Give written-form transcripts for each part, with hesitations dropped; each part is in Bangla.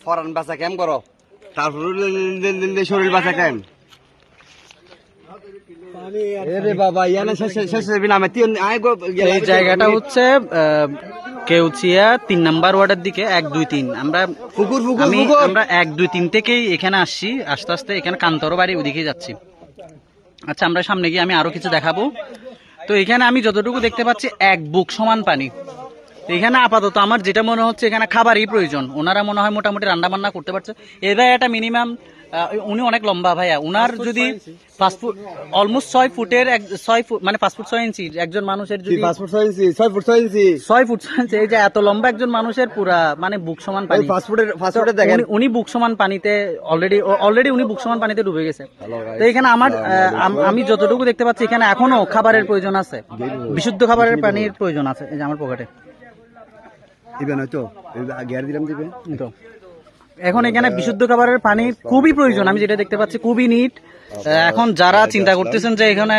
ফরান বাঁচা কেম করো তারপর শরীর বাঁচা কেম বাবা ইয়ানে এই জায়গাটা হচ্ছে কেউচিয়া ৩ নাম্বার ওয়ার্ডের দিকে ১, ২, ৩ আমরা ১, ২, ৩ থেকেই এখানে আসছি, আস্তে আস্তে এখানে কান্তর বাড়ি ওদিকে যাচ্ছি। আচ্ছা আমরা সামনে গিয়ে আমি আরো কিছু দেখাবো। তো এখানে আমি যতটুকু দেখতে পাচ্ছি ১ বুক সমান পানি। এখানে আপাতত আমার যেটা মনে হচ্ছে এখানে খাবারই প্রয়োজন। ওনারা মনে হয় মোটামুটি রান্না বান্না করতে পারছে। এবার একটা মিনিমাম উনি অনেক লম্বা ভাইয়া, উনার যদি 5 ফুট অলমোস্ট 6 ফুটের 6 ফুট মানে 5 ফুট 6 ইঞ্চি একজন মানুষের যদি 5 ফুট 6 ইঞ্চি 6 ফুট 6 ইঞ্চি 6 ফুট 6 ইঞ্চি, এই যে এত লম্বা একজন মানুষের পুরা মানে বুক সমান পানি। 5 ফুটের দেখেন উনি বুক সমান পানিতে অলরেডি উনি বুক সমান পানিতে ডুবে গেছে। তো এখানে আমি যতটুকু দেখতে পাচ্ছি এখানে এখনো খাবারের প্রয়োজন আছে, বিশুদ্ধ খাবারের পানির প্রয়োজন আছে। এই যে আমার পকেটে দিবেন হয়তো গিয়ার দিলাম দিবে তো এখন এখানে বিশুদ্ধ খাবারের পানি খুবই প্রয়োজন, আমি যেটা দেখতে পাচ্ছি খুবই নিট। এখন যারা চিন্তা করতেছেন যে এখানে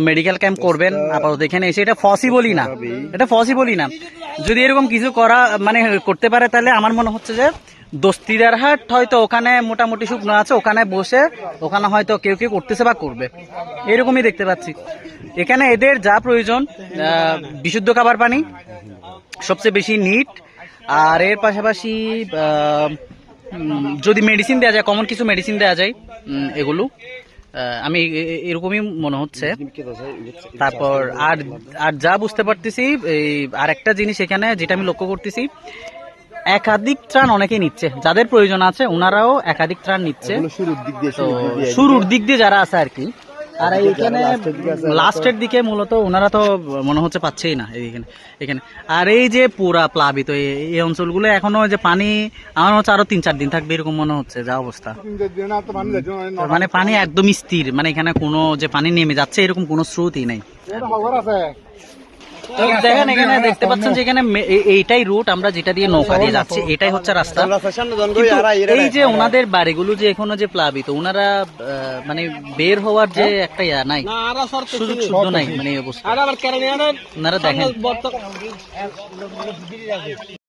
মেডিকেল ক্যাম্প করবেন আপাতত এখানে এসে, এটা পসিবলই না। যদি এরকম কিছু করা মানে করতে পারে তাহলে আমার মনে হচ্ছে যে দস্তিদারহাট হয়তো ওখানে মোটামুটি শুকনো আছে, ওখানে বসে ওখানে হয়তো কেউ করতেছে বা করবে, এরকমই দেখতে পাচ্ছি। এখানে এদের যা প্রয়োজন বিশুদ্ধ খাবার পানি সবচেয়ে বেশি নিট, আর এর পাশাপাশি যদি মেডিসিন দেওয়া যায়, কমন কিছু মেডিসিন দেওয়া যায়, এগুলো আমি এরকমই মনে হচ্ছে। তারপর আর যা বুঝতে পারতেছি আর একটা জিনিস এখানে যেটা আমি লক্ষ্য করতেছি, একাধিক ত্রাণ অনেকেই নিচ্ছে, যাদের প্রয়োজন আছে ওনারাও একাধিক ত্রাণ নিচ্ছে শুরুর দিক দিয়ে যারা আছে আর কি। আর এইখানে লাস্টের দিকে মূলত ওনারা তো মনে হচ্ছে পাচ্ছেই না এখানে। আর এই যে পুরা প্লাবিত এই অঞ্চলগুলো এখনো যে পানি আমার হচ্ছে আরো ৩-৪ দিন থাকবে এরকম মনে হচ্ছে যা অবস্থা। মানে পানি একদম স্থির, মানে এখানে কোনো যে পানি নেমে যাচ্ছে এরকম কোনো স্রোতই নাই। তো দেখেন এখানে দেখতে পাচ্ছেন যে এখানে এইটাই রুট, আমরা যেটা দিয়ে নৌকা দিয়ে যাচ্ছি এটাই হচ্ছে রাস্তা। এই যে ওনাদের বাড়িগুলো যে এখনো যে প্লাবিত, ওনারা মানে বের হওয়ার যে একটা নাই, সুযোগ সুবিধা নাই, মানে এই অবস্থা ওনারা দেখেন।